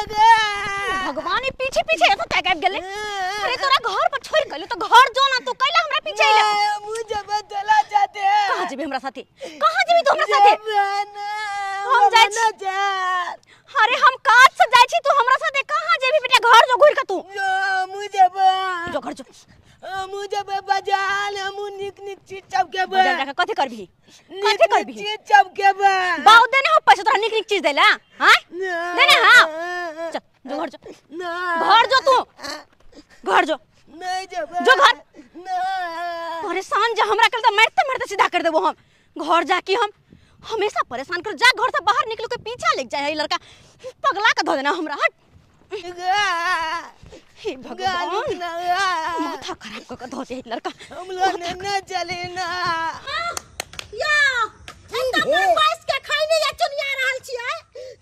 भगवान ई पीछे पीछे ऐसा तक आब गेले। अरे तोरा घर पर छोड़ गेले तो घर जो ना तू कैला हमरा पीछे आइले। मुझे बदला जाते हैं। कहां जेबे हमरा साथे? कहां जेबी तू हमरा साथे? हम जाय छी। अरे हम काज से जाय छी तू हमरा साथे कहां जेबी बेटा? घर जो घुर के तू। मुझे जो घर जो मुझे बजाल हम निक निक चीज चबके बा। बजा जाके कथि करबी? कथि करबी? चीज चबके बा। बाऊ देने हो पैसा तोरा निक निक चीज देला? हां देने हां। चल जो घर जो। घर जो तू। घर जो। नहीं जब जो घर। परेशान जा हमरा कर तो मारते मारते सीधा कर देबो हम। घर जाके हम हमेशा परेशान कर। जा घर से बाहर निकलो के पीछा लग जाए लड़का पगला के धो देना हमरा। हट हे भगवान माथा खराब कर धो दे लड़का। हम लोग न चले ना या एकदम बस के खैनी या चुनिया रहल छियै।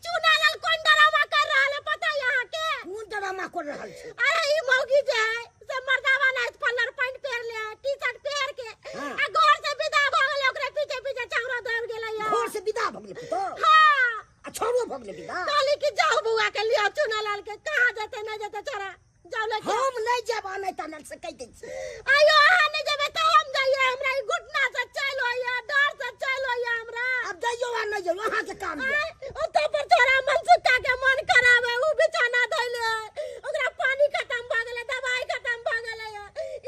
चुना लाल कोन डरामा कर रहल है पता यहां के? कोन डरामा कर रहल छी? अरे ई मौगी जे है से मर्दावा नाइट कलर पैंट पहन ले टी-शर्ट पहन के आ घर से विदा भ गेले ओकरे पीछे पीछे छौरा दौड़ गेले या। घर से विदा भ गेले तो? हां आ छोरो भ गेले विदा? कहली कि जाओ बुआ के लिया चुना लाल के। कहां जेते न जेते छोरा जाओ ले। हम नहीं जेबा नहीं तनल से कह दे छी। आयो अहां नहीं जेबे त हम जाइए। हमरा ई घुटना से चलो या डर से चलो या हमरा। अब जाइयो आ नहीं जाइयो अहां के काम है। ओ तो पर छोरा मनसुका के मन खराब है। उ बिछाना धइले ओकरा पानी खत्म भ गेले दवाई खत्म भ गेले।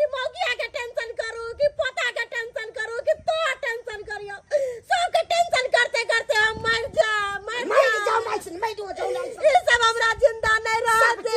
ई मौगिया के टेंशन करू कि पोता के टेंशन करू कि तो टेंशन करियो। सब के टेंशन करते करते हम मर जा मैं दो जाऊ नहीं। ई सब हमरा जिंदा नहीं रह दे।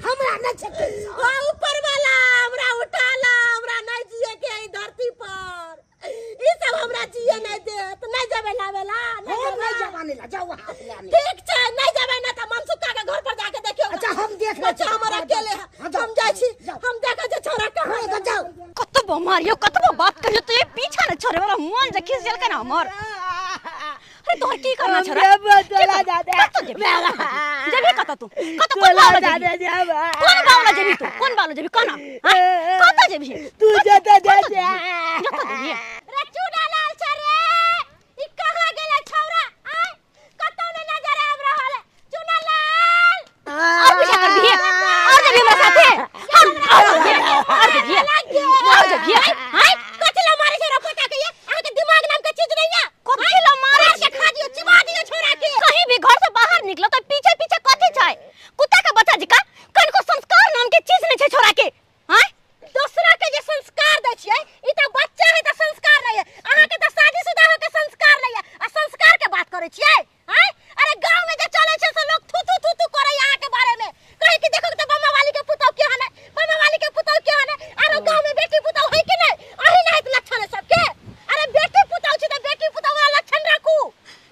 हमरा नहीं छके। ओ ऊपर वाला हमरा उठाला। हमरा नहीं जिए के ई धरती पर। ई सब हमरा जिए नहीं दे। तो नहीं जाबे लावेला हम नहीं जेबा नहीं ला जाओ वहां अपने आने। ठीक छै नहीं जाबे ना त मनसुका के घर पर जाके देखियो। अच्छा हम देख ले। अच्छा हमरा अकेले है हम जाय छी। हम देखा जे छोरा कहां है। जाओ कतबो मारियो कतबो बात करियो तो ये पीछा न छोड़े वाला मन जे खिस जल के ना हमर। अरे तोहर की करना छोरा? बदला जाते हैं। जेबी कत तू? कत कोन बावला जेबी? कौन बावला जेबी तू? कौन बावला जेबी कना? कत जेबी? तू जाता जाते जत जेबी? रे चूड़ा लाल छरे ई कहां गेले छौरा? आ कतौ ने नजर आब रहल है चूड़ा लाल। और पीछा कर भी और जेबी हमरा साथे। और जेबी हाय कथला मारे छौरा पोता के? अहां के दिमाग नाम के चीज नहीं है। कथला मारे के खा दियो चिबा दियो छोरा के। कहीं भी घर से बाहर निकलो तो पीछे पीछे कथि छै? कुत्ता का बच्चा जिका कनको संस्कार नाम के चीज नहीं छै छोरा के। हां दूसरा के जे संस्कार दै छियै ई त बच्चा है त संस्कार नहीं है। अहां के त शादीशुदा हो के संस्कार नहीं है आ संस्कार के बात करे छियै। हां अरे गांव में जे चले छै से लोग थू थू थू थू करे अहां के बारे में। कहे कि देखो त बम्मा वाली के पुतौ के हने बम्मा वाली के पुतौ के हने। अरे गांव में बेटी पुतौ है कि नहीं? अही नहीं त लक्षण है सबके। अरे बेटी पुतौ छै त बेटी पुतौ वाला लक्षण राखू।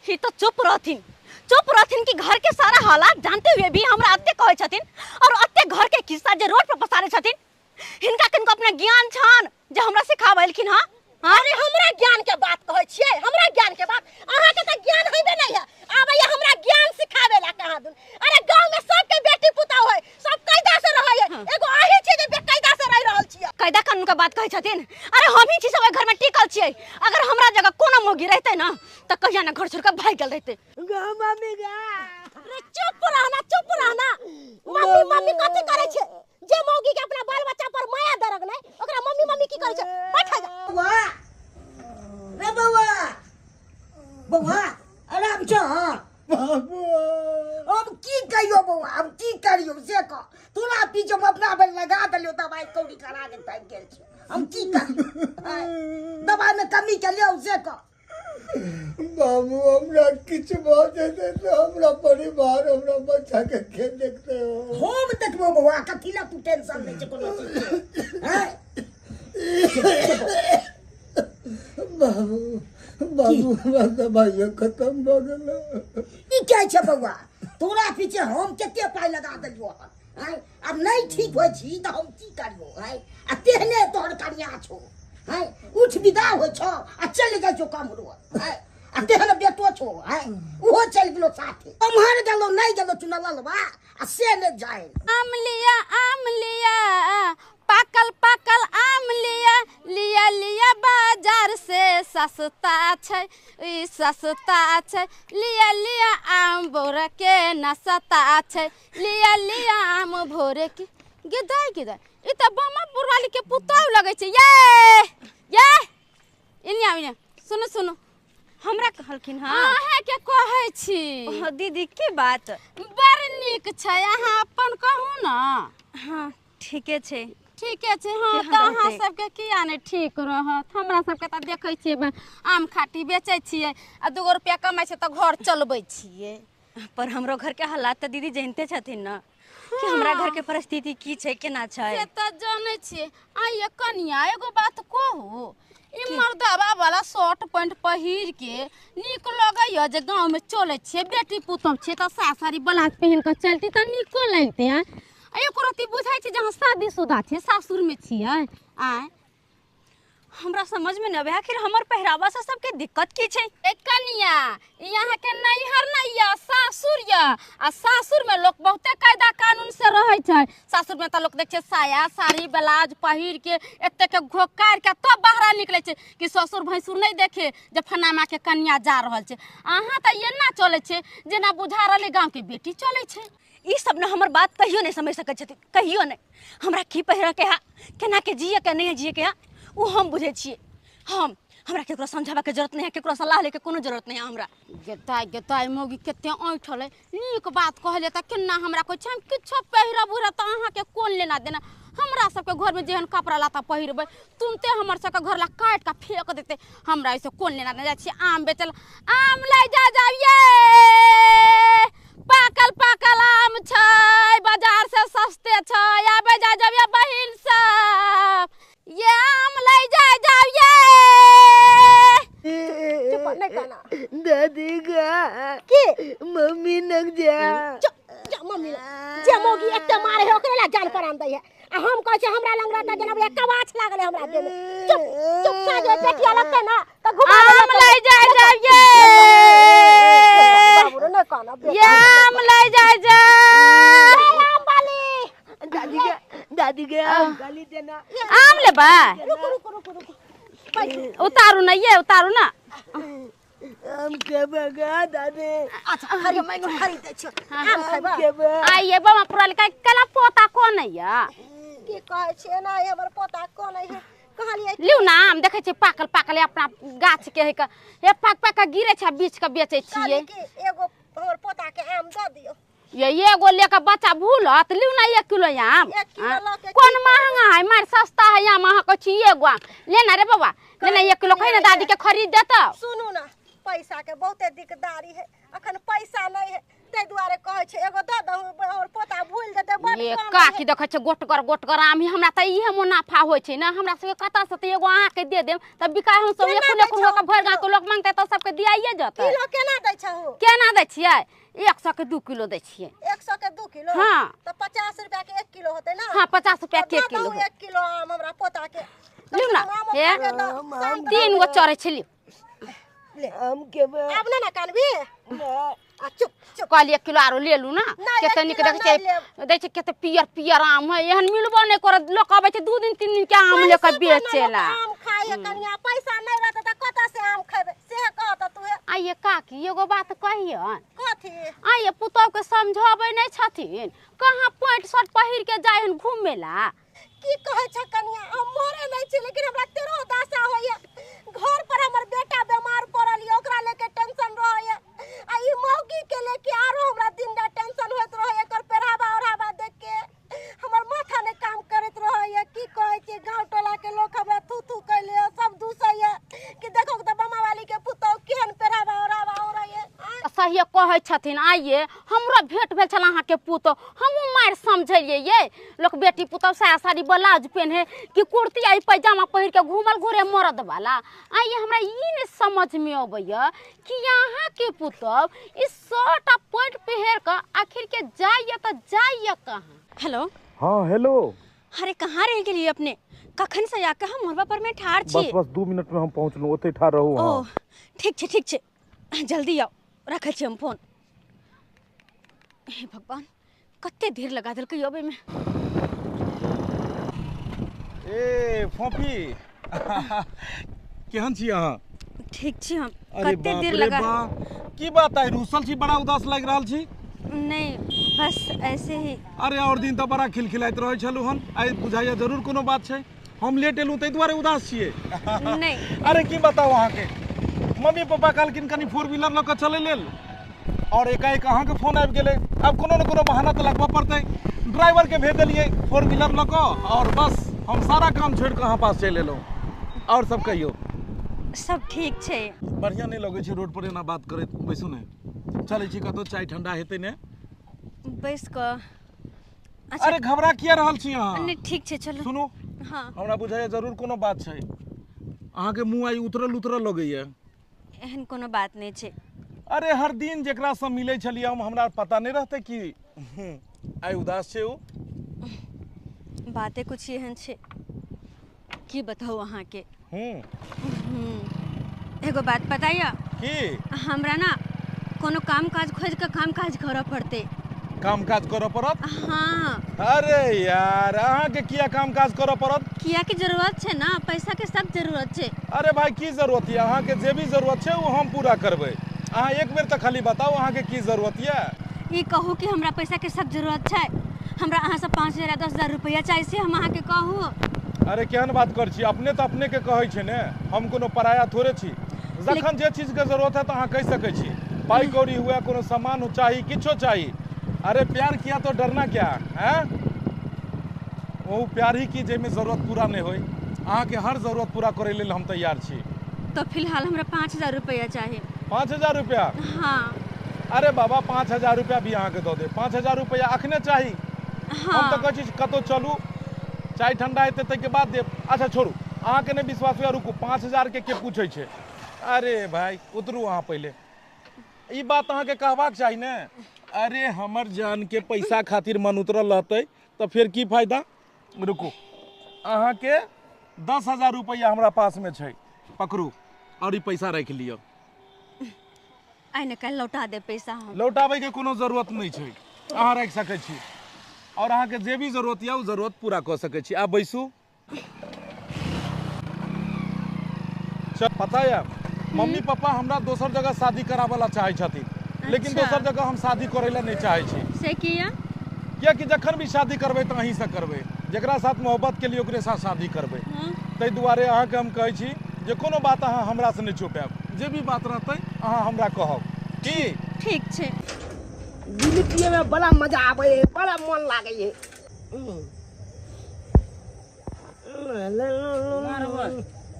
ही तो चुप रहथिन कि घर के सारा हालात जानते हुए भी हमरा अत्ते कहे छथिन और अत्ते घर के किस्सा जे रोड पर पसारे छथिन। हिनका कनको अपना ज्ञान छन जे हमरा सिखाबैलखिन। हां अरे हमरा ज्ञान के बात कहै छियै। हमरा ज्ञान के बात अहां के त ज्ञान होइबे नहीं है। आबे या हमरा ज्ञान सिखावे ला कहां दुन। अरे गांव में सबके बेटी पुतौ है सब कायदा से रहै है। एगो आही छै जे बेकायदा से रह रहल छियै। कायदा कानून का बात कहे छथिन? अरे हम ही छी सब घर में टिकल छियै। अगर हमरा जगह कोनो मोगी रहते ना त कहिया ना घर छोड़ के भाग गेल रहते। मम्मी गा अरे चुप रहना। मम्मी मम्मी कथि करे छै? जे मौगी के अपना बाल बच्चा पर माया दरग नहीं ओकरा मम्मी मम्मी की करे छै? बैठ जा। बउआ रे बउआ आराम छ। बाबू अब की कहियो बउआ अब की करियो से कह। तोरा पीछे में अपना बेल लगा देलियो दवाई कौड़ी करा के भाग गेल छी। हम की करियो? दवाई में कमी के लियो से कह। बाबू हमरा किछ भ जेते त हमरा परिवार हमरा बच्चा के देखते हो। हम देखबो बउआ कथि ला तू टेंशन ले छै कोनो चीज के? हैं बाबू दवाई खत्म भ गेल। ई क्या छै बउआ? तोरा पीछे हम केते पाई लगा देलियो हन। हैं अब नहीं ठीक होय छी त हम की करियो? हैं आ तेहने तोहर कनिया छो। हैं उठ विदा हो छो आ चल जा जो कमरो। हैं आ तेहने बेटो छो। हैं ओहो चल गेलो साथे। हमहर गेलो नहीं गेलो चुनलवा आ से ने जाए। आम लिया पाकल पाकल आम लिया लिया लिया बाजार से सस्ता छै ई सस्ता छै लिया लिया आम बोरा के न सस्ता छै लिया लिया आम भोरे के गिदाई गिदाई ई त बमा बुरवाली के पुतौ लगे छै ये इनिया इनिया सुनो सुनो हमरा कहलखिन हाँ अहाँ के कहै छी ओह, दीदी की बात बड़ नीक छै अहाँ अपन कहू न हाँ ठीके छै ठीके छै हाँ केहन त अहाँ रहतै? सबके किया नहि ठीक रहत हमरा सबके त देखै छियै आम खाटी बेचै छियै आ 2 रुपया कमाइ छै त घर चलबै छियै पर हमरो घर के हालात तो दीदी जानते छथिन ना कि हमरा घर के परिस्थिति की छै केना छै से त जानै छियै आइए कनिया एगो बात कहू ई मर्दावा वाला शर्ट पैंट पहिर के नीक लगैया जे गांव में चलै छियै बेटी पुतौह छै त साड़ी ब्लाउज पहिन के चलती त नीको लगते एको रति बुझाइ छै जहाँ शादीशुदा छै सासुर में छियै आय हमरा समझ में न आवे आखिर हमर पहरावा से सबके दिक्कत की छै ए कनिया यहाँ के नैहर नहीं या सासुर या आ सासुर में लोग बहुते कायदा कानून से रहे छै सासुर में त लोग देख छै साया साड़ी ब्लाउज पहिर के एते के घोकार के तब बाहर निकले छै कि ससुर भैंसुर नहीं देखे जे फनामा के कन्या जा रहल छै अहाँ त एना चले छै जेना बुझा रहले गांव के बेटी चले छै ई सब न हमर बात कहियो नहीं समझ सकत छथिन कहियो नहीं हमरा की पहिरा के हा केना के जिए के नहीं जिए के हा वो हम बुझे छिए हमरा केकरो समझावा के जरूरत नहीं है केकरो सलाह ले के कोनो जरूरत नहीं है हमरा गेताई मोगी केते ऐठले नीक बात कहले त केना हमरा कोइ हम किछो पहिरब उरा त अहाँ के कोन लेना देना हमरा सबके घर में जेहन कपड़ा लाता पहिरबै तुमते हमर सबके घर ला काट के फेंक देते हमरा ऐसे कोन लेना देना छी आम बेचल आम ले जाइए पाकल पाकल आम छै बाजार से सस्ते छै आबे जाइए बहिन सब ये आम ले जाइए चुप नहीं कहना दादी का की मम्मी नक जा जा मम्मी जे मोगी एते मारे है ओकरे ला जान पर आन दै है आ हम कहै छै हमरा लंग रहता जना एक कबाछ लागले हमरा देह में चुप चुप सा जो पेटिया लगते ना त घुमा आम ले जाइए बाबू रे नहीं कहना ये आम ले जाइए आम वाली दादी के आम गाली देना आम लेबा रुको उतारू ना ये उतारू ना आम के बगा दादी अच्छा खरी मैं खरीद दे छ आम खैबा के बा आइए बाबा पुराल का कला पोता कोन है की कहै छै ना हमर पोता कोन है कहलिए लिउ ना आम देखे छी पाकल पाकल अपना गाछ के है का ये पाक पाक गिरे छ बीच के बेचे छिए कि एगो हमर पोता के आम द दियो ये एगो लेके बच्चा भूलत लिउ ना 1 किलो आम 1 किलो ला के कौन महंगा है मार सस्ता है आम अहाँ कछि एगो आम लेना रे बाबा लेना 1 किलो कहि ना दादी के खरीद देता सुनू ना पैसा के बहुते दिकदारी है अखन पैसा नहीं है ते दुआरे कहै छै एगो द दहु और पोता भूल जेते बड ये कम काकी देखे छ गोटगर आम ही हमरा त इहे मुनाफा होय छै ना हमरा सबके कता से त एगो अहाँ के दे देम त बिकाय हम सब 1 किलो के भर गांव के लोग मांगते त सबके दियाइए जते किलो केना दै छहु केना दै छियै 100 के 2 किलो दै छियै 100 के 2 किलो हाँ। तो 50 रुपया के 1 किलो होते ना हाँ 50 रुपया के 1 किलो 1 किलो आम हमरा पोता के लिउ ना हे 3 गो चढ़े छै लिउ आम के बा अब ना कानबी आ चुप चुप कहली 1 किलो आरो ले लू ना नहीं, केते 1 निक किलो देखे नहीं छै दै छै केते पियर पियर आम है एहन मिलबो नहीं करत लोग आबै छै 2 दिन 3 दिन के आम लेके बेचेला आम खाए कनिया पैसा नहीं रहत त कता से आम खेबे से कहत तू आइए काकी एगो बात कहियन कथी आइए पुतौ के समझाबै नहीं छथिन कहाँ पैंट शर्ट पहिर के जायन घुमेला की कहै छ कनिया हम मोरे नहीं छी लेकिन हमरा तेरो दासा होय घर पर हमर बेटा बीमार पड़ल य ओकरा लेके टेंशन रहय आ ई मौगी के लेके आरो हमरा दिन रात टेंशन होत रहय एकर पेरावा ओरावा देख के हमर माथा ने काम करत रहय की कहै छी गांव टोला के लोग हमरा थू थू कैले सब दूसय कि देखो त बमा वाली के पुतौ केहन पेरावा ओरावा हो रही सही कहै छथिन आइए हमरा भेट भेल छल अहाँ के पुतौ हमहू मार समझलिए ये लोग बेटी पुतौ साया साड़ी ब्लाउज पहने कि कुर्ती आई पैजामा पहिर के घूमल घुरे मर्द वाला आइए हमरा ई ने समझ में अबैया कि यहाँ के पुतौ इस शर्ट आ पैंट पहिर के आखिर के जाइए त जाइए कहां हेलो हाँ हेलो अरे कहाँ रह गेली अपने कखन से आके हम मोरबा पर में ठाड़ छी बस 2 मिनट में हम पहुँचलू ओते ठाड़ रहू ओ हाँ ठीक छै जल्दी आओ रखै छी हम फोन हे भगवान कते देर लगा देलकै अबे में ए फोफी केहन छी अहाँ? ठीक छी हम। अरे कते बाप देर रे लगा? बाप, की बात है रूसल छी, बड़ा उदास लग रहल छी। नहीं बस ऐसे ही। अरे और दिन तो बड़ा खिलखिलाइत रहे छलू हन, आइ बुझाइया जरूर कोनो बात छै। हम लेट एलू तै दुआरे उदास छियै। नहीं अरे की बताओ अहाँ के, मम्मी पापा कहलखिन कनी 4 व्हीलर लऽ कऽ चलै लेल, और एकाएक अहाँ के फोन आबि गेलै। अब कोनो न कोनो बहाना तो लगबऽ पड़तै। ड्राइवर के भेज देलिए 4 व्हीलर लऽ कऽ, और बस हम सारा काम छोड़ कऽ अहाँ पास चलि एलहुँ। और सब कहियो? सब ठीक छै। बढ़िया नहीं लगे छै रोड पर एना बात करैत। बैसू ने, चलै छी कतौ, चाय ठंडा हेतै ने। बैस कऽ। अरे घबरा किया रहल छी अहाँ? नहीं ठीक छै चलो। सुनू, हाँ हमरा बुझाइया जरूर कोनो बात छै। अहाँ के मुंह आई उतरल लगैया। एहन कोनो बात नहीं छै। अरे हर दिन जेकरा से मिलै छलियै हम, हमरा पता नहीं रहते कि आई उदास छै। ओ बातें कुछ एहन छै की बताऊ अहाँ के। एगो बात बताइए की? हमरा ना कोनो काम काज खोज के काम काज करऽ पड़ते। काम काज करऽ पड़त? हाँ। अरे यार अहाँ के किया काम काज करऽ पड़त? किया की जरूरत छै ना, पैसा के सख्त जरूरत छै। अरे भाई की जरूरत है? अहाँ के जे भी जरूरत छै वो हम पूरा करबै। अहाँ एक बेर तो खाली बताओ अहाँ के की जरूरत है। ई कहू कि हमरा पैसा के सख्त जरूरत छै। हमरा अहाँ से 5,000 या 10,000 रुपया चाहिए से हम अहाँ के कहू। अरे केहन बात कर छी, अपने तो अपने के कहै छै ने, हम कोनो पराया थोड़े छी। जखन जे चीज के जरूरत है तो अहाँ कह सकै छी। पाई कौड़ी हुआ, कोनो सामान हो चाहिए, किछो चाहिए। अरे प्यार किया तो डरना क्या है? वो प्यार ही की जेमे जरूरत पूरा नहीं होई। अहाँ के हर जरूरत पूरा करे लेल हम तैयार छी। तो फिलहाल हमरा 5,000 रुपया चाहिए। 5,000 रुपया? हाँ। अरे बाबा 5,000 रुपया भी अहाँ के दो दे। 5,000 रुपया अखने चाहिए। हाँ। हम तो कहै छी कतौ चलू, चाय ठंडा हेतै तै के बाद देब। अच्छा छोड़ू, अहाँ के नहीं विश्वास हुआ, रुकू। 5,000 के पूछे छै? अरे भाई उतरू अहाँ पहले, ई बात अहाँ के कहबाक चाही ने। अरे हमर जान के पैसा खातिर मन उतरल रहते तो फिर की फायदा। रुकू, अहाँ के 10,000 रुपया हमरा पास में छै, पकड़ू और ई पैसा रख लियो। आइ ने काल्हि लौटा दे पैसा हम। लौटाबै के कोनो जरूरत नहीं छै, अहाँ रख सकै छी। और अहाँ के जे भी जरूरत है वो जरूरत पूरा कर सकै छी। आप बैसू। पता है मम्मी पापा हमरा दोसर जगह शादी करावला चाहे छथिन, लेकिन अच्छा। दोसर जगह हम शादी करे ला नहीं चाहे छी। से किया? कि जखन भी शादी करबै तो अहीं से करबै, जेकरा साथ मोहब्बत के लिए ओकरे साथ शादी करबै। तै दुआरे अहाँ के हम कहै छी जे कोनो बात अहाँ हमरा से नहीं छुपाएब, जे भी बात रहतै अहाँ हमरा कहब। की ठीक छै। बीड़ी पिए में बड़ा मजा आवे है, बड़ा मन लागे है।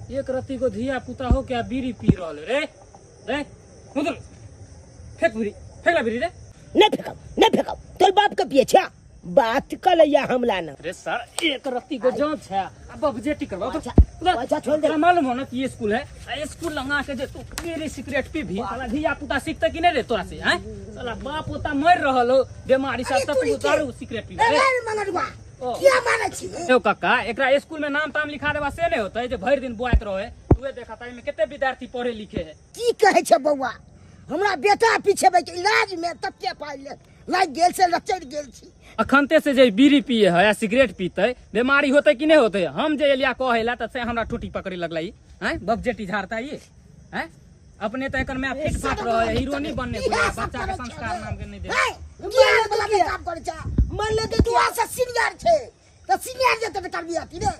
एक रत्ती को धिया पुता हो क्या बीड़ी पी रहा रे रे उधर फेंक बीड़ी, फेंकला बीड़ी रे। नहीं फेंकब तोर बाप के पिए छा, बात कर लिया हमला ना। अरे सर एक रत्ती को जांच है, अब ऑब्जेक्टिव करवा। अच्छा छोड़ दे। तेरा मालूम हो ना कि ये स्कूल है, स्कूल लगा के जे तू मेरी सिगरेट पी भी साला धिया पुता सीखते कि नहीं रे तोरा से? हैं साला बाप पोता मर रहल हो बीमारी से, तब तू दारू सिगरेट पी रे। क्या माने छी? ए काका एकरा स्कूल में नाम ताम लिखा देबा से नहीं होता है जे भर दिन बुआत रहे। तू देखा था में कितने विद्यार्थी पढ़े लिखे है। की कहे छे बउआ, हमरा बेटा पीछे बैठ इलाज में तत्ते पाई ले लाग गेल से लचर गेल छी। अखनते से जे बीड़ी पिए है या सिगरेट पीते बीमारी होते कि नहीं होते? हम जे एलिया कहेला त से हमरा टूटी पकड़ी लगलाई हैं, बबजेटी झाड़ता ये हैं। अपने तो एकर में फिट फाट रहे, हीरो नहीं बनने को बच्चा के संस्कार नाम के नहीं दे। ज्ञान वाला के काम करे छा, मान ले तू आसा सीनियर छे त सीनियर जे त कर दिया ती रे।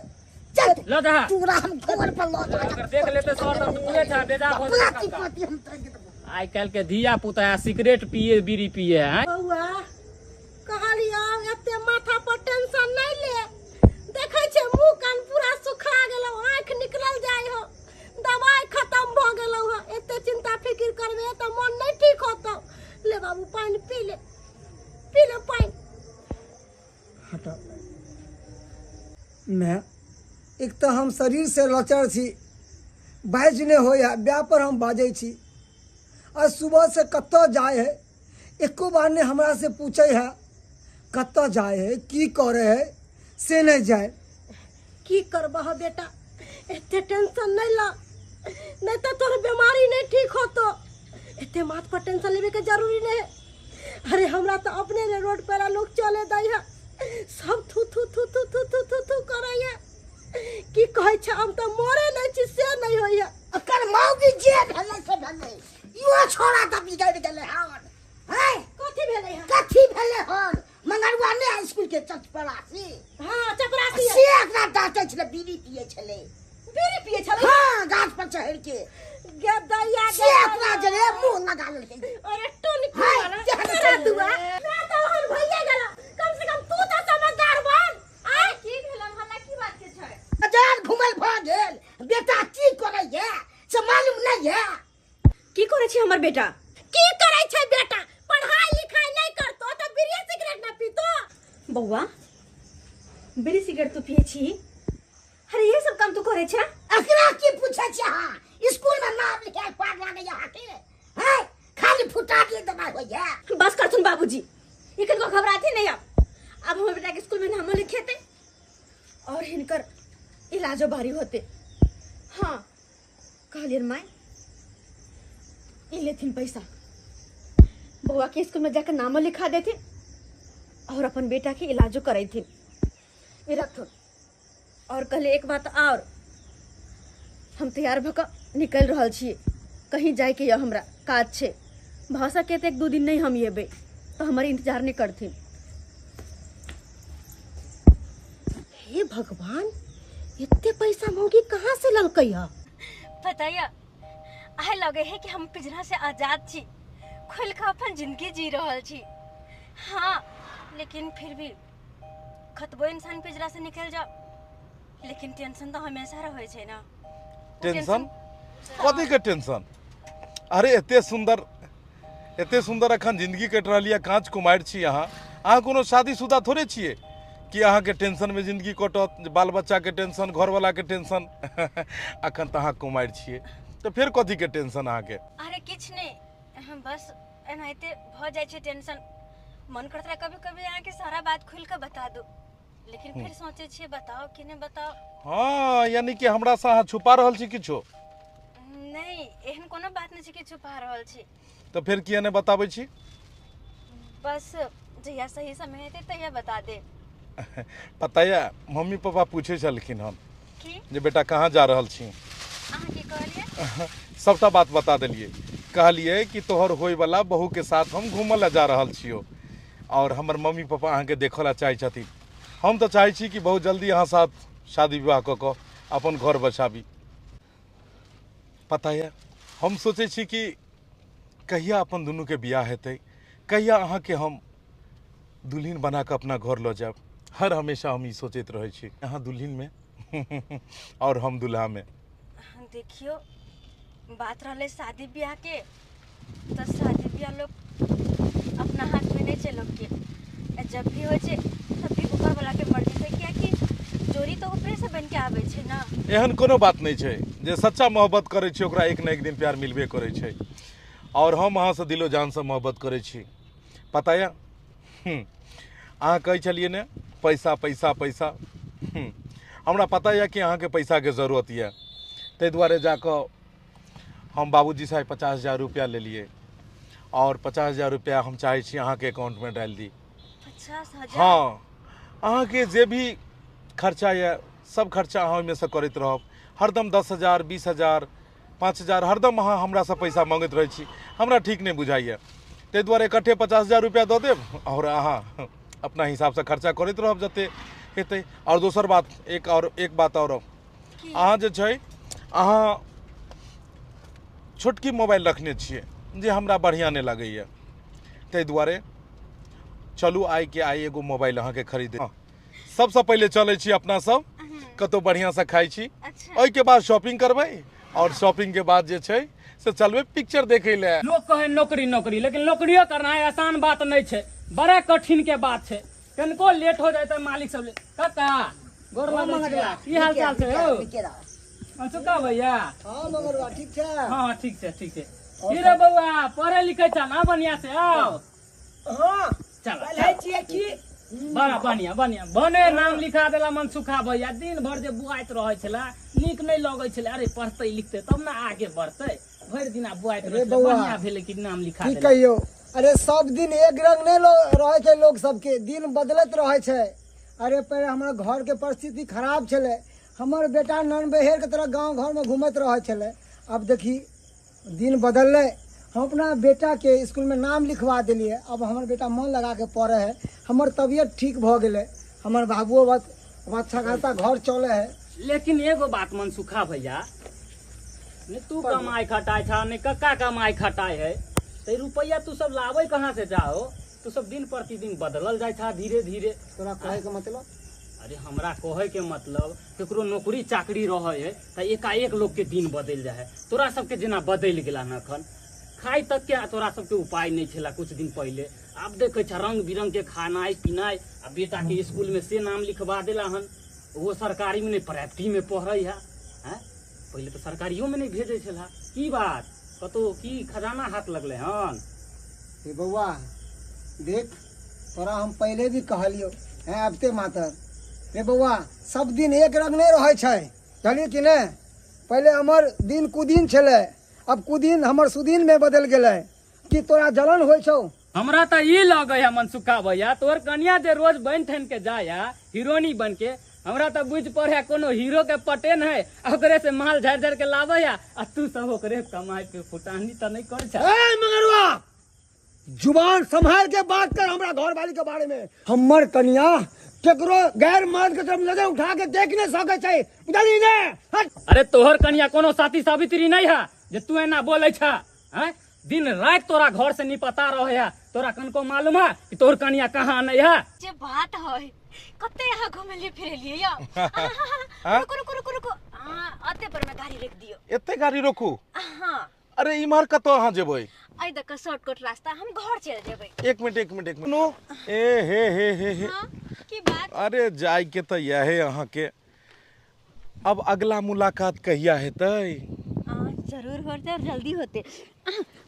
चल लो जा तू राम कोर पर लो अगर देख लेते सर तो पूरे था बेजा हो जाता। आई कल के धिया पुता सिगरेट पिए बीड़ी पिए हैं। बउआ कहलिया एते माथा पर टेंशन नहीं ले, देखे छे मुंह कान पूरा सुखा गेलो, आंख निकलल जाय हो, दवाई खत्म भ गेलो हो। एते चिंता फिकिर करबे त मन नहीं ठीक होतो। ले बाबू पानी पी ले पानी। हटा मैं एक तो हम शरीर से लचर छी, बाज ने हो या ब्याह पर हम बाजै छी। आज सुबह से कत्तो जाए है, एको बार ने हमरा से पूछे है कत्तो जाए है, की करे है, से नहीं जाए। की करबह बेटा, एते टेंशन नहीं ला, नहीं तो तोर बीमारी नहीं ठीक होतो। एते माथ पर टेंशन लेवे के जरूरी नहीं है। अरे हमरा तो अपने रे रोड पर लोग चले दै है, सब थू थू थू थू थू थू थू थू करे है। की कहै छ हम त मरे नै छी से नै होइया अकर मौगी जे भेलै से भेलै इहो छोड़ा त बिगड़ गेलै हन हैं कथी भेलै हन कथी भेलै हन मंगरुआ ने स्कूल के चपरासी हां चपरासी से एकरा डांटे छले बीड़ी पिए छले छलै हां गाछ पर चढ़ के गदैया से एकरा जरे मुंह लगा लेलकै अरे टोन की करा दुआ मैं तो हन भइए गेल कम से कम तू त समझदार बन आ की भेलन हल्ला की बात के छै बाजार घुमल भ गेल बेटा की करे ये से मालूम नहीं है की करे छी हमर बेटा की करे छै बेटा पढ़ाई लिखाई नहीं करतो त बीड़ी सिगरेट न पीतो बौआ बीड़ी सिगरेट तो पिए छी अरे ये सब काम तू करे छ अकरा की पूछे छ हां स्कूल में नाम लिखाए पार लागे यहाँ के हैं खाली फुटा के दबाई हो या बस कर सुन बाबूजी ये कल को घबराती नहीं अब हमर बेटा के स्कूल में नाम लिखेते और हिनकर इलाजो बारी होते हाँ कहलियन माय ई लेथिन पैसा बउआ के स्कूल में जाकर नाम लिखा देथिन और अपन बेटा के इलाजो करैथिन ये रखो और कहले एक बात और हम तैयार भक निकल रहल छिए कहीं जाए के या हमरा काज छे भाषा के एक दो दिन नहीं हम येबे तो हमारे इंतजार नहीं करथिन हे भगवान इतने पैसा मौगी कहाँ से ललकई है बताइए आए लगे है कि हम पिंजरा से आजाद छी खुल के अपन जिंदगी जी रहल छी हाँ लेकिन फिर भी खतबो इंसान पिंजरा से निकल जाओ लेकिन टेंशन तो हमेशा रहे छे ना टेंशन कथी के टेंशन अरे एते सुंदर अखन जिंदगी कट रही है कांच कुमार छी अहाँ कोनो शादीशुदा थोड़े छिए कि अहाँ के टेंशन में जिंदगी कटत बाल बच्चा के टेंशन घर वाला के टेंशन अखन तो अहाँ कुमार छिए तो फिर कथी के टेंशन अहाँ के अरे किछ नहीं हम बस एनाहिते भ जाय छे टेंशन मन करता है कभी कभी यहाँ के सारा बात खुल के बता दो लेकिन फिर सोचे छे बताओ कि नहीं बताओ हाँ यानी कि हमरा से अहाँ छुपा रहल छी किछो नहीं एहन कोनो बात नहीं छे कि छुपा रहल छी तो फिर किया ने बताबै छी बस जहिया सही समय हेते तहिया बता दे पता है मम्मी पापा पूछे छलखिन हम की जे बेटा कहाँ जा रहल छी अहाँ की कहलिए सबटा बात बता दिलिए कहलिए कि तोहर होय वाला बहू के साथ हम घूमय ला जा रहल छियो और हमर मम्मी पापा अहाँ के देखऽ ला चाहे छथिन हम तो चाहे छी कि बहुत जल्दी अहाँ साथ शादी विवाह कऽ कऽ अपन घर बसाबी पता है हम सोचे छी कि कहिया अपन दुनू के बियाह हेतै कहिया अहाँ के हम दुल्हन बना के अपना घर लऽ जाब हर हमेशा हम ई सोचैत रहै छी अहाँ दुल्हन में और हम दुल्हा में देखियो बात रहले शादी ब्याह के तो शादी ब्याह लोग अपना हाथ में नहीं चलो के जब भी हो छे तब भी ऊपर वाला के मर्जी से क्या कि जोड़ी तो ऊपर से बन के आवे छे ना एहन कोनो बात नहीं छै जे सच्चा मोहब्बत करे छै ओकरा एक न एक दिन प्यार मिलबे करे छै और हम अहाँ से दिलो जान से मोहब्बत करे छी पता है अहाँ कहै छलिए ने पैसा पैसा पैसा हमरा पता है कि अहाँ के पैसा के जरूरत है ताहि दुआरे जाकर हम बाबूजी से 50,000 रुपया ले लिए और 50,000 रुपया हम चाहे छी अहाँ के अकाउंट में डाल दी 50,000 हाँ अहाँ के जे भी खर्चा है सब खर्चा अहाँ में से करैत रहब हरदम 10,000 20,000 5,000 हरदम अहाँ हमरा से पैसा मांगैत रहे छी हमरा ठीक नहीं बुझाइए ताहि दुआरे इकट्ठे 50,000 रुपया दऽ देब और अहाँ अपना हिसाब से खर्चा करैत रहब जते हेतै और दोसर बात एक बात और अहाँ जे छै अहाँ छोटकी मोबाइल रखने छिए जे हमरा बढ़िया नहीं लगैए ताहि दुआरे चलू आइ के आइ एगो मोबाइल अहाँ के खरीदे सबसे पहले चले छी अपना सब कतो बढ़िया से खाई छी ओइ के बाद शॉपिंग करबै और शॉपिंग के बाद जे छै से चलबै पिक्चर देखे ले लोग कहे नौकरी नौकरी लेकिन नौकरियो करना है आसान बात नहीं है बड़ा कठिन के बात है कनको लेट हो जाए मालिक सब काका गोर लगै छै की हाल चाल छै हो सुका भैया हाँ मगरवा ठीक है हाँ ठीक है की रे बउआ पढ़े लिखे छ ना बढ़िया से आओ हाँ चल बड़ा बढ़िया बढ़िया बने नाम लिखा देला मन सुखा भैया दिन भर जे बुआइत रहे छला नीक नहीं लगे छले अरे पढ़ते लिखते तब ना आगे बढ़ते भर दिन बुआइत रहे बढ़िया भेले कि नाम लिखा की कहियो अरे सब दिन एक रंग नहीं रहे छे लोग सबके दिन बदलत रहे छे अरे पहले हमारा घर के परिस्थिति खराब छले हमर बेटा नन बहेर के तरह गांव घर में घूमत रहे छले। अब देखी दिन बदलले, हम अपना बेटा के स्कूल में नाम लिखवा दिलिए। अब हमर बेटा मन लगा के पढ़े है, हमर तबीयत ठीक भ गेले, हमर बाबुओ अच्छा खासा घर चले है। लेकिन एगो बात मनसुखा भैया, ने तू कमाई खटाई था ने कक्का कमाई खटाई है, तो रुपया तू सब लावे कहाँ से जाओ? तू सब दिन प्रतिदिन बदलल जाए था धीरे धीरे। तोरा कहे के मतलब? अरे हमरा कहे के मतलब केकरो नौकरी चाकरी रहे है तो एकाएक लोग के दिन बदल जाए, तोरा सबके जेना बदल गेला न अखन। खाई तक के तोरा सबके उपाय नहीं छला कुछ दिन पहले। अब देखे छ रंग बिरंग के खानाई पिनाई। अब बेटा के स्कूल में से नाम लिखवा देला हन, वो सरकारी में नहीं प्राइवेटी में पढ़े है। पहले तो सरकारियों में नहीं भेजे छला। की बात कतो की खजाना हाथ लगले हन? हे बउआ देख, तोरा हम पहले भी कहलियो है, अब ते मातर रे बउआ सब दिन एक रंग नहीं रहे छै, चलिए कि नहीं? पहले हमर दिन कुदिन छले, अब कुदिन हमर सुदिन में बदल गेले। कि तोरा जलन होइ छौ? हमरा तो ये लगे है मनसुखा भैया, तोर कन्या जे रोज बन ठन के जाया हीरोनी बन के, हमरा तो बुझ पड़े कोनो हीरो के पटेन है, ओकरे से माल झर झर के लावे आ तू सब ओकरे कमाई पे फुटानी तो नहीं कर छा। ए मगरवा, जुबान संभाल के बात कर हमरा घर वाली के बारे में। हमर कन्या केकरो गैर मर्द के तरफ नजर उठा के देख नहीं सके छै, बुझली ने? हट। अरे तोहर कन्या कोनो साथी सावित्री नहीं है जे तू एना बोले छा? हैं? दिन रात तोरा घर से निपटा रहे है, तोरा कनको मालूम है कि तोहर कन्या कहाँ नहीं है? जे बात है कते यहाँ घुमलिए फिरलिए या रुको रुको रुको रुको, अते पर में गाड़ी रख दियो। एते गाड़ी रोकू? हां। अरे इमहर कतो अहाँ जेबै? आई देख शॉर्टकट रास्ता, हम घर चल जेबै। एक मिनट नो ए हे हां की बात? अरे जाय के तो यह है अहाँ के। अब अगला मुलाकात कहिया हेतै? जरूर होते और जल्दी होते।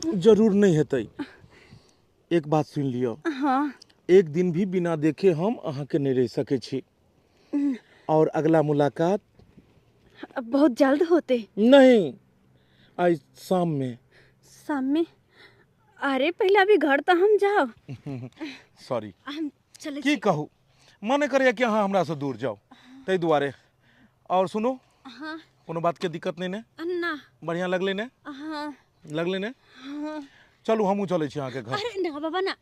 जरूर नहीं हेतै। एक बात सुन लियो, हाँ एक दिन भी बिना देखे हम अहाँ के नहीं रह सके छी। और अगला मुलाकात बहुत जल्द होते? नहीं, आज शाम में। शाम में? अरे पहले अभी घर तो हम जाओ। सॉरी, हम चले की कहूँ, मन करे कि अहाँ हमरा से दूर जाओ, तै दुआरे। और सुनो, हाँ कोनो बात के दिक्कत नहीं ने? ना। बढ़िया लगले ने? हाँ लगले ने? हाँ। चलू हमहू चले छी अहाँ के घर। अरे ना बाबा ना,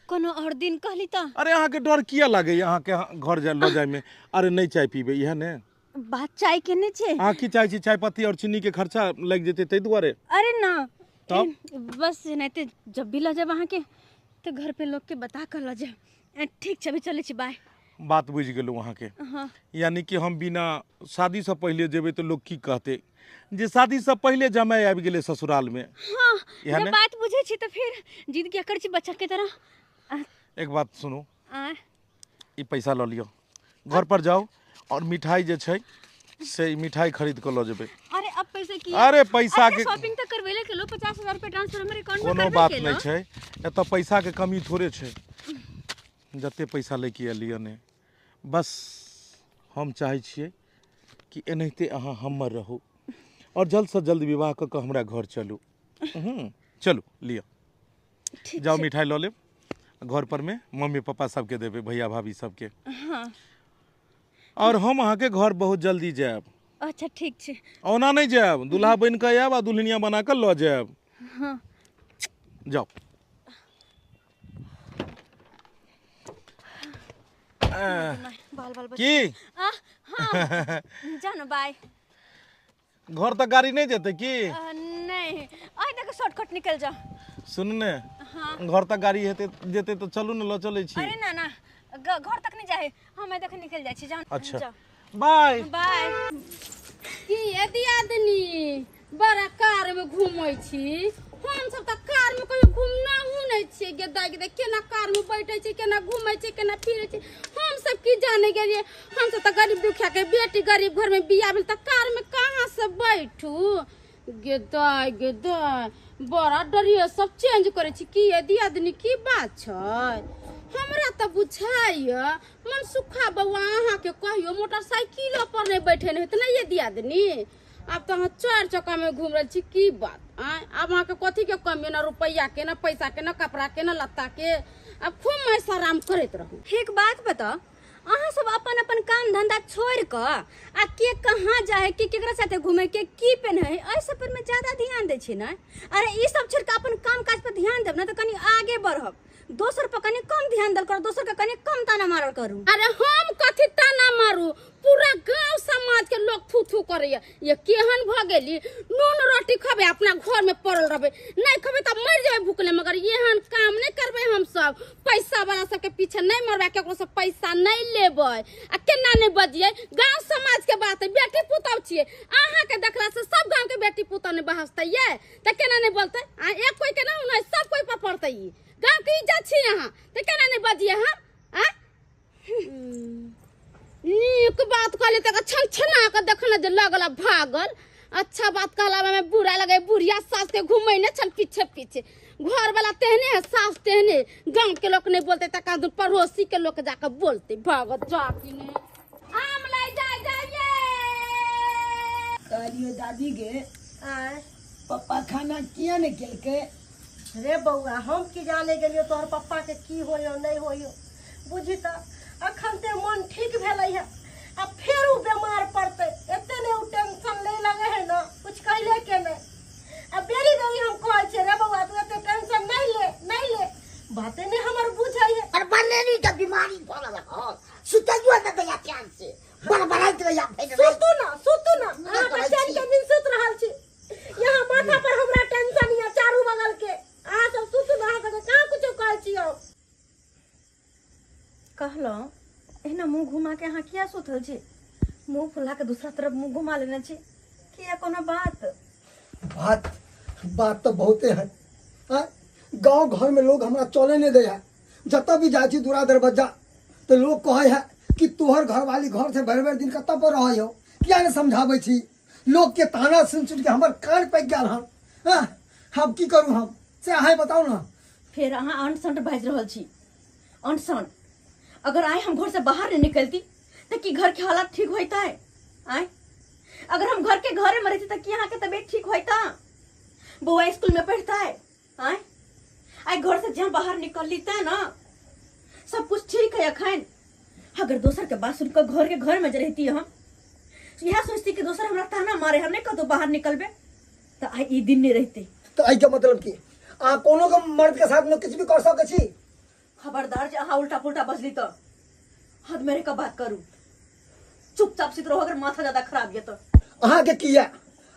कोनो और दिन कहली तो। अरे अहाँ के डर किया लागे अहाँ के घर जा ल जाय में? अरे नहीं चाय पीबे इहे ने? बात चाय के ने छे? अहाँ की चाय छी? चाय पत्ती और चीनी के खर्चा लग जेते तै दुआरे। अरे ना तब बस नहीं तो जब भी ल जाब अहाँ के तो घर पे लोग के बता कर ल जाब। ठीक छे, अभी चले छी, बाय। बात बुझ गेलू अहाँ के। हाँ। यानी कि हम बिना शादी से पहले जेबे तो लोग की कहते जे शादी से पहले जमाई आबि गेले ससुराल में। हाँ, इहे ने? बात बुझे छी तो फिर जिद क्या कर छी बच्चा के तरह। एक बात सुनो, ई पैसा ल लियो, घर पर जाओ और मिठाई जे छै से ई मिठाई खरीद के ल जेबे। अरे अब पैसे की? अरे पैसा के शॉपिंग तो करवेले के लो, 50,000 रुपए ट्रांसफर हमरे अकाउंट में कोनो करवे बात के नहीं लो। छै, एत पैसा के कमी थोड़े छै। जते पैसा लेके एलियै ने, बस हम चाहे छियै कि एनाहिते अहाँ हमर रहू और जल्द से जल्द विवाह क के हमरा घर चलू। चलू लियो, जाओ मिठाई ल लेब, घर पर में मम्मी पापा सबके देबे, भैया भाभी सबके। हाँ। और हम अहाँ के घर बहुत जल्दी जाएब। अच्छा ठीक छे। ओना नहीं जाएब, दूल्हा बन के आएब आ दुल्हनिया बना के ल जाएब। हाँ। जाओ। बाल बाल की हाँ जानो, बाय। घर तक गाड़ी नहीं जेते की? नहीं, आई देखो शॉर्टकट निकल जा। सुन ने, हाँ। घर तक गाड़ी हेते जेते तो चलू न, ल चले छी। अरे ना ना, घर तक नहीं जाए, हम देख निकल जाए छी। जाओ। अच्छा। जाओ। Bye bye. की यदि आदमी बड़ा कार में घूमै छी, हम सब त कार में कहियो घूमना नहीं छी। गेदा गेदा केना कार में बैठे छी, केना घूमै छी, केना फिरै छी, हम सब की जाने गेलिए। हम सब त गरीब दुखिया के बेटी, गरीब घर में बियाह भेल त कार में कहाँ से बैठू? गेदा गेदा बड़ा डरिए सब चेंज करे छी। की यदि आदमी की बात छै? हमरा त बुझाइए मनसुखा बउआ अहाँ के कहियो मोटरसाइकिलो पर नहीं बैठे नहीं त नहीं यदि आदमी। अब तो हम 4 चक्का में घूम रही छी, की बात? अब अहाँ के कथी के कमी, ना रुपया के, ना पैसा के, ना कपड़ा के, ना लत्ता के। अब खूब मैस आराम करते रहू। एक बात बता, अहाँ सब अपन अपन काम धंधा छोड़ क आ के कहाँ जाए के केकरा साथे घूमे के की पेन है एहि सब पर में ज्यादा ध्यान दे छी ना। अरे ई सब छोड़ के अपन काम काज पर ध्यान देब ना तो कनी आगे बढ़ब। दोसर पर कनी कम ध्यान दल कर, दोसर के कनी कम ताना मारल करू। अरे हम कथी ताना मारू, पूरा गांव समाज के लोग थू थू करे ये केहन भ गेली। नून रोटी खबे अपना घर में पड़ल रहबे, नहीं खबे त मर जाबे भूखले, मगर एहन काम नहीं करबे। हम सब पैसा वाला सब के पीछे नहीं मरबे, केकरो से पैसा नहीं लेबे आ केना नहीं बजिए। गांव समाज के बात है, बेटी पुतौ छिए, अहाँ के देखला से सब गांव के बेटी पुतौ ने बहसतै ये त केना नहीं बोलते। आ एक कोई के ना नहीं, सब कोई पर पड़तै। गांव की इज्जत छी यहाँ त केना नहीं बजिए हम। आ नीक बात कहले तक छन छना के देखना जे लगला भागल। अच्छा बात कहला में बुरा लगे, बुढ़िया सास के घूमे ने छन पीछे पीछे। घर वाला तेहने है, सास तेहने, गांव के लोग नहीं बोलते तक पड़ोसी के लोग जाकर बोलते भागत जाती ने। आम ले जाइए कहलियो दादी गे पप्पा खाना किया ने केलके। रे बउआ हम की जाने गेलियो तोहर पप्पा के की होयो नहीं होयो। बुझी त अखन ते मन ठीक भेलै है, अब फिर उ बीमार पड़ते। एते ने उ टेंशन ले लगे है ना, कुछ कहले के नहीं। अब बेरी बेरी हम कहै छे रे बउआ तू एते टेंशन नहीं ले बातें ने हमर बुझाई है। और बनेनी का बीमारी पड़ल ह, सुतैयो न दया ध्यान से बड़बड़ाइत रहिया फेर। सुतू ना हां पर चैन के दिन सुत रहल छी। यहां माथा पर हमरा टेंशन या चारू बगल के। आ सब सुतू ना के कहां कुछ कहै छी हम। कहलो एहना मुंह घुमा के अहाँ किया सुतल छी? मुंह फुला के दूसरा तरफ मुंह घुमा लेने छी किया कोनो बात तो बहुते है। गांव घर में लोग हमरा चले नहीं दे है। जत भी जाए छी दूरा दरवाजा तो लोग कहे है कि तोहर घर वाली घर से भर भर दिन कत पर रह हो, क्या नहीं समझावे छी। लोग के ताना सुन सुन के हमर कान पक गया हम। हम की करूँ हम से अहाँ बताओ ना। फिर अहाँ अनसन बाज रहल छी। अनसन अगर आए हम घर से बाहर नहीं निकलती तो कि घर के हालात ठीक होता है? आए अगर हम घर के घरे में रहती तो कि यहाँ के तबीयत ठीक होता? बुआ स्कूल में पढ़ता है। आए आए घर से जहाँ बाहर निकल लेता है ना सब कुछ ठीक है। अखन अगर दोसर के बात सुनकर घर में रहती हम यह सोचती कि दोसर हमरा ताना मारे, हम नहीं कतो बाहर निकलबे तो आई ई दिन नहीं रहते। तो आई के मतलब की कोनो के मर्द के साथ में कुछ भी कर सके छी। खबरदार जे अहाँ उल्टा पुल्टा बजली तो हद मेरे का बात करू। चुपचाप सित रहो, अगर माथा ज्यादा खराब है तो। अहाँ के किया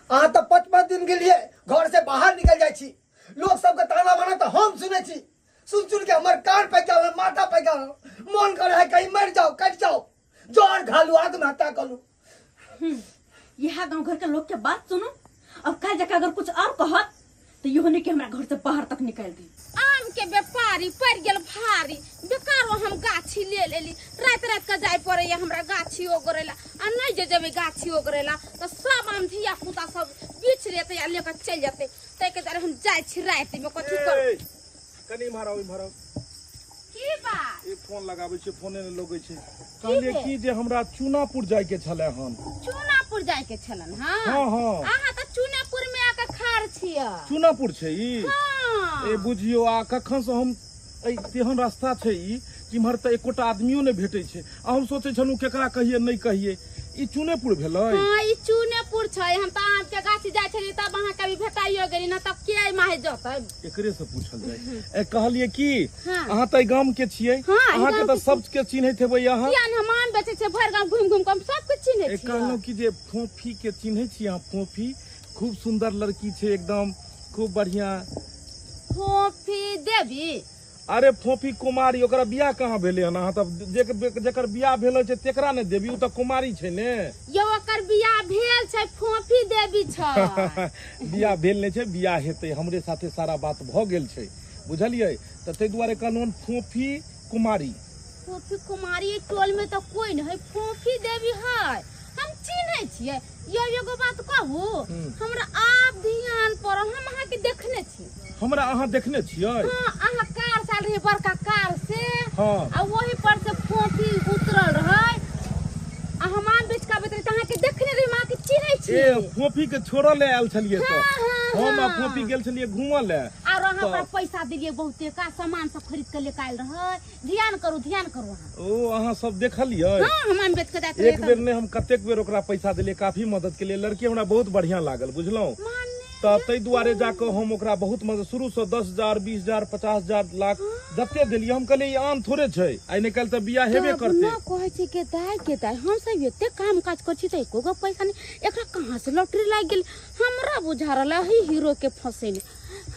अहाँ तो 5-5 दिन के लिए घर से बाहर निकल जाए छी। लोग सबके ताना माना तो हम सुने छी। सुन के हमारे कान पे क्या माथा पे क्या मन करे है कहीं मर जाओ कट जाओ जोर घालू आत्महत्या करूँ। यह गांव घर के लोग के बात सुनो और कल जाकर अगर कुछ और कहत तो ये होने के हमरा घर से बाहर तक निकाल दी। आम के व्यापारी पड़ गेल भारी, बेकार हम गाछी ले लेली। रात के जाय पड़े हमरा गाछी ओगरेला आ नहीं जे जब गाछी ओगरेला तो सब आम धिया पुता सब बीच लेते आ लेकर चल जाते। तै के हम जाय छी रात में कथि कर कनी मारो की बा ए फोन लगाबै छै, फोने ने लगै छै। कहलिए कि जे हमरा चूनापुर जाय के छले हन। चूनापुर जाय के छलन? हां हां अहाँ त चूनापुर में आके खार छियै। चूनापुर छै ई? हां ए बुझियो आ कखन से हम ए तेहन रास्ता छै ई कि इम्हर त एकोटा आदमियो ने भेटै छै। आ हम सोचै छलु केकरा कहिए नहीं कहिए। ई चूनेपुर भेलै? हां ई चूनेपुर छै। हम त आम के गाछी जाय छली तब अहाँ कभी भेटाइयो गेली न, तब के माहे जतै एकरे से पूछल जाय। ए कहलिए कि हाँ। अहाँ त गांव के छियै, अहाँ के त सब के चिन्हैत हेबै। अहाँ किया हम आम बेचै छै, भर गांव घुम घुम के हम सब कुछ चिन्है ए छी। कहलौ कि जे फोफी के चिन्है छी अहाँ? फोफी खूब सुंदर लड़की छै, एकदम खूब बढ़िया। फोफी देवी? अरे फोफी कुमारी, ओकरा बियाह कहाँ भेले हन? अहाँ तब जेकर बियाह भेल छै तेकरा ने देवी, उ त कुमारी छै ने। यो ओकर बियाह भेल छै, फोफी देवी छै। बियाह भेल नै छै, बियाह हेतै। हमरे साथे सारा बात भ गेल छै, बुझलियै? त तै दुआरे कहलहुँ फोफी कुमारी। फोफी कुमारी टोल में तो कोई नहीं है, फोफी देवी है। हम चिन्है छियै। यो एगो बात कहू, हमरा आप ध्यान पर हम अहाँ के देखने छी। हमरा अहाँ देखने छियै? हां अहाँ कार साल रही बड़का कार से। हां आ वही पर से फोफी उतरल रहे आ हम आम बेच के बेतरे अहाँ के देखने रही, मां के चिन्है छी। ए फोफी के छोड़े ले आयल छलिए त हाँ, हाँ, हम आ हाँ। फोफी गेल छलिए घूमय ले। और अहाँ ओकरा पैसा दिलिए बहुते का सामान सब खरीद के लेके आयल रहे। ध्यान करू अहाँ। ओ अहाँ सब देखलिए? हां हम बेच के जाते एक बेर ने हम कतेक बेर ओकरा पैसा दिले, काफी मदद के लिए। लड़की हमरा बहुत बढ़िया लागल, बुझलौं। तो तै दुआरे जाकर हम ओकरा बहुत मदद, शुरू से 10,000 20,000 50,000 लाख जते दिलिए। हम कहलिए आम थोड़े छै, आइ निकाल त बियाह हेबे करते। ना कहै छै के दाय हम सब एते काम काज कर छी त एको गो पैसा नहीं। एकरा कहां से लॉटरी लाग गेल हमरा बुझा रहल है हीरो के फसेले।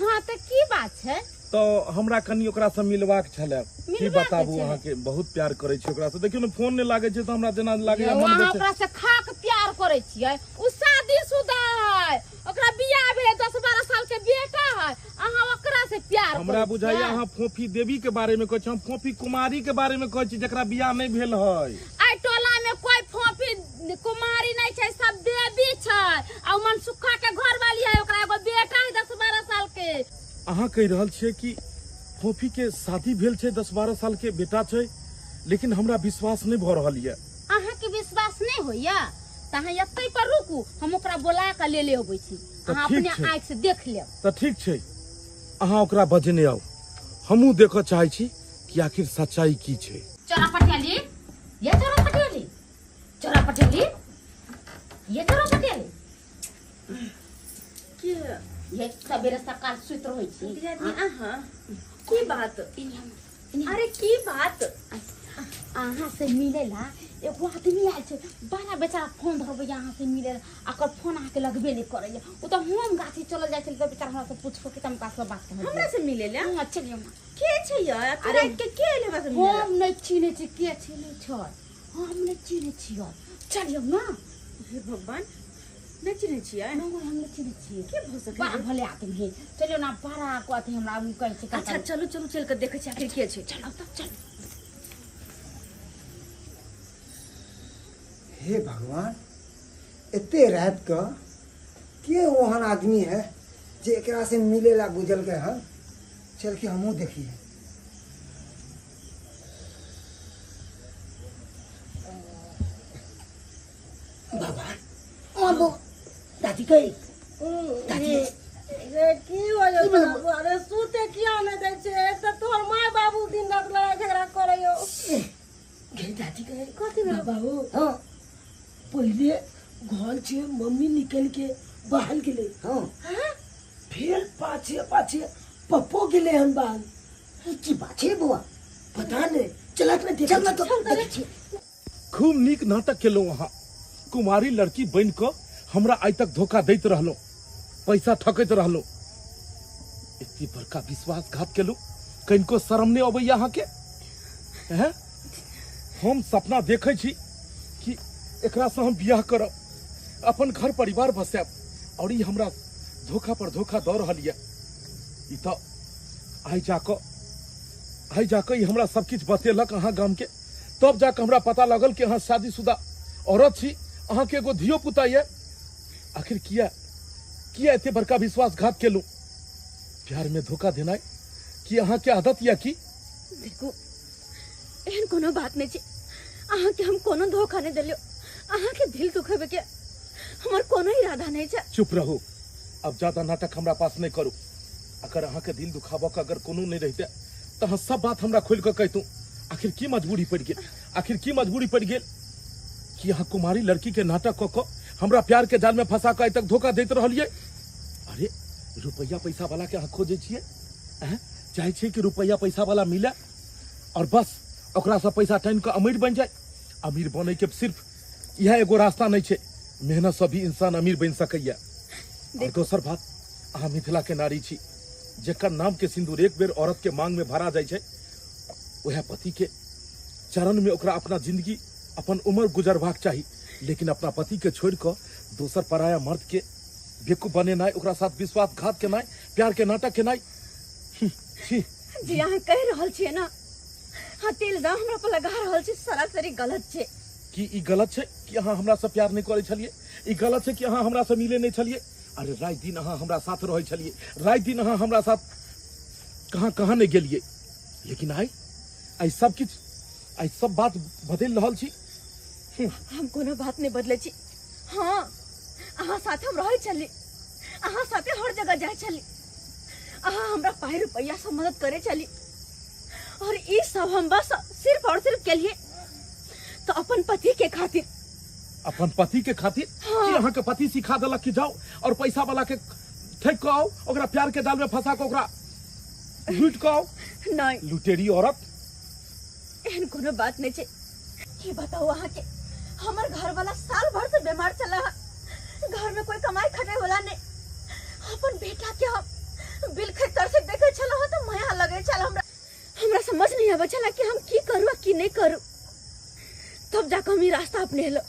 हां त की बात छै? तो हमरा कनी ओकरा से मिलवाक छले। की बताबू, अहाँ के बहुत प्यार करे छी ओकरा से। देखियो न फोन ने लागे छै त हमरा जेना लागे मन अहाँ ओकरा से खाक प्यार करे छियै। उ शादीशुदा है, ओकरा बियाह भेले 10-12 साल के बेटा है, अहाँ ओकरा से प्यार हमरा बुझाइया अहाँ फोफी देवी के बारे में कहै छी, हम फोफी कुमारी के बारे में कहै छी जकरा बियाह नहीं भेल है। आई टोला में कोई फोफी कुमारी नहीं छै, सब देवी छै। आ मनसुखा के घर वाली है, ओकरा एगो बेटा है 10-12 साल के। अहाँ कह रहल छियै कि फोफी के शादी भेल छै, 10-12 साल के बेटा छै, लेकिन हमरा विश्वास नहीं भ रहल ये। अहाँ के विश्वास नहीं होइया त अहाँ एतै पर रुकू, हम ओकरा बोला के ले अबै छी। अहाँ अपने आँख से देख लेब। त ठीक छै, अहाँ ओकरा बजने आउ, हमहू देखऽ चाहै छी कि आखिर सच्चाई की छै। चोरा पटियाली, ये चोरा पटियाली, चोरा पटियाली, ये चोरा पटियाली। के ये सबेरे सकाल सुत रहै छी। अहाँ की बात? अरे की बात? अहाँ से मिलेला एगो आदमी आयल छै, बड़ा बेचारा फोन धरबै अहाँ से मिलेला, अकर फोन अहाँ के लगबे नहीं करैया। ओ त हम गाछी चल जाय छै, त बेचारा हमरा से पूछबो कि तुम का से बात कर हमरा से मिलेला? हां चलियो ना। के छै यार? अरे के एले हमरा से मिलेला? हम नहीं चिन्हे छी के छै नहीं छै, हम नहीं चिन्हे छी। चलियो ना। हे भगवान, नहीं चिन्हे छियै? हम नहीं चिन्हे छी। के भ सकै? बड़ा भले आदमी है। चलियो ना, बड़ा को अथी हमरा कहै छै। अच्छा चलो चल के देखै छी आखिर के छै। चलो तब चल। हे भगवान, एते रात के वहन आदमी है जे एकरा से मिले ला गुजल के है। चल के हमहू देखिए। भगवान, आबो दादी गई। दादी रे की होय बाबू? अरे सूते किया नै दै छै? त तोहर माय बाबू दिन रात लड़ाई झगड़ा करैयो। गई दादी गई। कथी भेल बाबू? हाँ पहले घर से मम्मी निकल के बाहर गेले। हाँ फिर पाछे पाछे पप्पो गेले हन बाहर। की बात है बुआ? पता नहीं, चला अपने देख। चल ना तो खूब नीक नाटक केलो अहाँ। कुमारी लड़की बन के हमरा आज तक धोखा दैत रहलो, पैसा ठकैत रहलो, इतनी बड़का विश्वासघात केलो। कनिको शर्म नहीं अबैया अहाँ के? हैं? हम सपना देखे छी कि एकरा से हम बियाह करब, अपन घर परिवार बसाब, और ई हमरा धोखा पर धोखा दऽ रहल ये। ई तो आई जाकर ई हमरा सब किछ बतेलक अहाँ गाम के, तब जाकर हमरा पता लगल कि अहाँ शादीशुदा औरत छी, अहाँ के एगो धियो पुता ये। आखिर किया एते बड़का विश्वासघात केलू? प्यार में धोखा देना कि अहाँ के आदत या की? देखो एहन कोनो बात नहीं छै। अहाँ के हम कोनो धोखा नहीं देलियो, अहाँ के दिल दुखावे के हमर कोनो इरादा नहीं छै। चुप रहो, अब ज्यादा नाटक हमरा पास नहीं करू। अगर अहाँ के दिल दुखाबो के अगर कोनो नहीं रहते तो अहाँ सब बात हमरा खोल के कहतू। आखिर की मजबूरी पड़ गेल कि अहाँ कुमारी लड़की के नाटक क हमरा प्यार के जाल में फंसा के आज तक धोखा देते रहलिए? अरे रुपया पैसा वाला के अहाँ खोजे छिए? चाहे छिए कि रुपया पैसा वाला मिले और बस ओकरा से पैसा टाइन के अमीर बन जाए? अमीर बने के सिर्फ यह एगो रास्ता नहीं छे, मेहनत से भी इंसान अमीर बन सकैया। और दोसर बात, अहाँ मिथिला के नारी छी, जेकर नाम के सिंदूर एक बेर औरत के मांग में भरा जाय छै, वह पति के चरण में ओकरा अपना जिंदगी अपन उम्र गुजरबाक चाहिए। लेकिन अपना पति के छोड़ कर दोसर पराया मर्द के बेवकूफ बनेनाइ, ओकरा साथ विश्वासघात केनाइ, प्यार के नाटक केनाइ, जी अहाँ कह रहल छियै ना, हाँ तेल दाम हमरा पर लगा रहल छी, सरासरी गलत छै। कि ई गलत छै कि अहाँ हमरा से प्यार नहीं करे छलिए? ई गलत छै कि अहाँ हमरा से मिले नहीं छलिए? अरे रात दिन अहाँ हमरा साथ रहे छलिए, रात दिन अहाँ हमरा साथ कहाँ नहीं गेलिए, लेकिन आई सब बात बदल रहल छी। हम कोनो बात नहीं बदले छी। हाँ अहाँ साथे हम रहे छली, अहाँ साथे हर जगह जाए छली, हमरा 5 रुपया से मदद करे चली और ये सब हम बस सिर्फ और सिर्फ के लिए तो अपन पति के खातिर अपन पति के खातिर कि अहाँ के पति सिखा देलक कि जाओ और पैसा वाला के ठेक के आओ ओकरा प्यार के जाल में फंसा के ओकरा लूट के आओ? नहीं लुटेरी औरत एहन कोनो बात नहीं छे। ये बताओ अहाँ के हमर घर वाला साल भर से बीमार चला है, घर में कोई कमाई खटे वाला नहीं। अपन बेटा के हम बिल खतर से देखे चला हो तो माया लगे चल हमरा समझ नहीं आवे चला कि हम की करू की नहीं करू। तब जाकर हम रास्ता अपने लो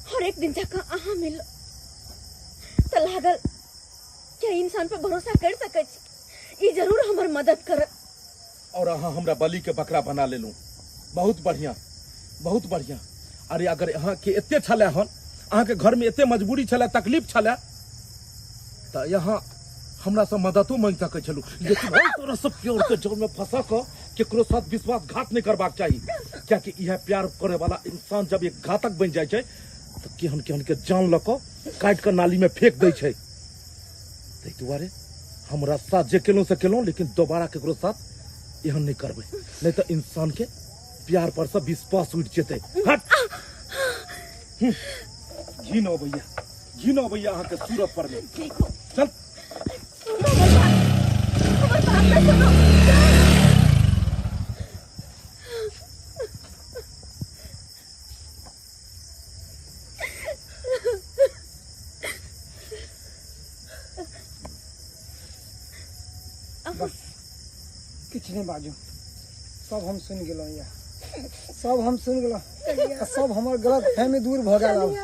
और एक दिन जाकर अहाँ मिलो तो लागल क्या इंसान पे भरोसा कर सके ई जरूर हमर मदद कर। और अहाँ हमरा बलि के बकरा बना लेलू। बहुत बढ़िया बहुत बढ़िया। अरे अगर अहाँ के एते छले हन अहाँ के घर में एते मजबूरी छले तकलीफ छले तो यहाँ हमरा से मददो मांग सके छलू, लेकिन तोरा सब प्यार के जाल में फंसा के केकरो साथ विश्वासघात नहीं करबाक चाहिए। क्या कि यह प्यार करे वाला इंसान जब एक घातक बन जाए छे तो केहन केहन के जान ल के काट के नाली में फेंक दे छे। तै दुआरे हमरा साथ जे केलौं से केलौं, लेकिन दोबारा केकरो साथ एहन नहीं करबे, नहीं तो इंसान के प्यार पर से विश्वास उठ जेते। हट घिनो भैया अहाँ के सूरत पर में चल किछ नहीं बाजू, सब हम सुन गेलो या सब हम सुन गेलो, सब हमर गलत फहमी दूर भ गेल। अब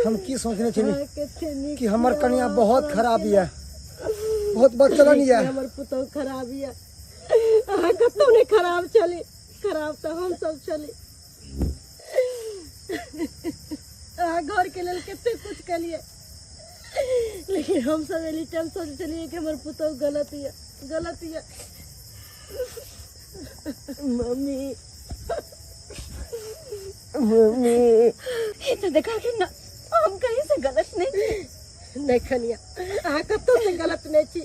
हम की सोचने छली कि हमर कन्या बहुत खराब है, बहुत बदचलन है। हमर पुतौ खराब है, अहाँ कतौ नहीं खराब चली, खराब तो हम सब चली। अहाँ घर के लेल कते कुछ कलिए, लेकिन हम सब एनी टाइम सोच चलिए कि हमर पुतौ गलत है। मम्मी ये तो देखा कि ना हम कहीं से गलत नहीं खनिया, अहाँ कतौ से गलत नहीं छी।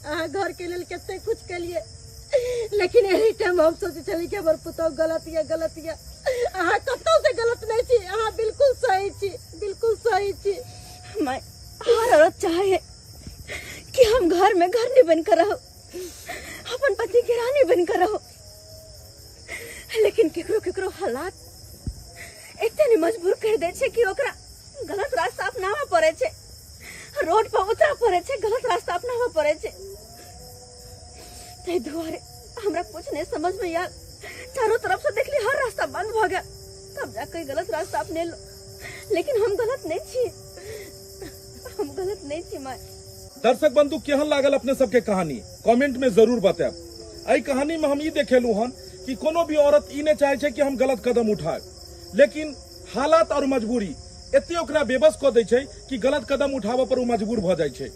अहाँ घर के लेल कते कुछ कलिए, लेकिन एनी टाइम हम सोचे चली कि हमर पुतौ गलत है। अहाँ कतौ से गलत नहीं छी, अहाँ बिल्कुल सही छी। मैं हर औरत चाहे कि हम घर में घर नहीं बनकर रहो, अपन पति की रानी बनकर रहो, लेकिन केकरो हालात इतने मजबूर कर दे छे कि ओकरा गलत रास्ता अपनावा पड़े छे, रोड पर उतरा पड़े छे, गलत रास्ता अपनावा पड़े छे। ते दुआरे हमरा कुछ नहीं समझ में यार, चारों तरफ से देख ली हर रास्ता बंद हो गया, तब जाकर गलत रास्ता अपने लो। लेकिन हम गलत नहीं छी मां। दर्शक बंधु केहन लागल अपने सबके कहानी कमेंट में जरूर बताएब। एहि कहानी में हम ई देखेलू हन कि कोनो भी औरत ई नहीं चाहे छे कि हम गलत कदम उठाए, लेकिन हालात और मजबूरी एते ओकरा बेबस क दै छै कि गलत कदम उठावे पर वो मजबूर भ जाय छै।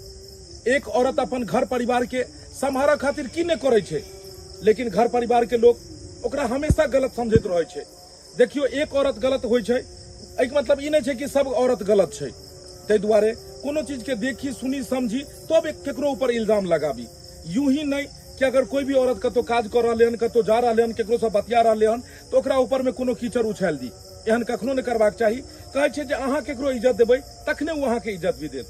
एक औरत अपन घर परिवार के संभारे खातिर की नहीं करे छै, लेकिन घर परिवार के लोग ओकरा हमेशा गलत समझैत रहे छै। देखियो एक औरत गलत होय छै, एके मतलब ई नहीं छै कि सब औरत गलत छै। तै दुआरे कोनो चीज के देखी सुनी समझी तब एक केकरो ऊपर इल्जाम लगाबी। यूं ही नहीं कि अगर कोई भी औरत कतो काज कर रहले हन, कतो जा रहले हन, केकरो से बतिया रहले हन तो ओकरा ऊपर में कोनो कीचड़ उछाल दी। एहन कखनो नहीं करबाक चाही। कहे छै जे अहाँ केकरो इज्जत देबै तखने वो अहाँ के इज्जत भी देत।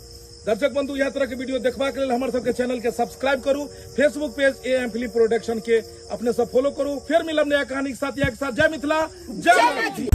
दर्शक बंधु यह तरह के वीडियो देखबाक लेल हमर सबके चैनल के सब्सक्राइब करू, Facebook page AM film production के अपने सब फॉलो करू। फिर मिलब नया कहानी के साथ। जय मिथिला, जय मैथिली।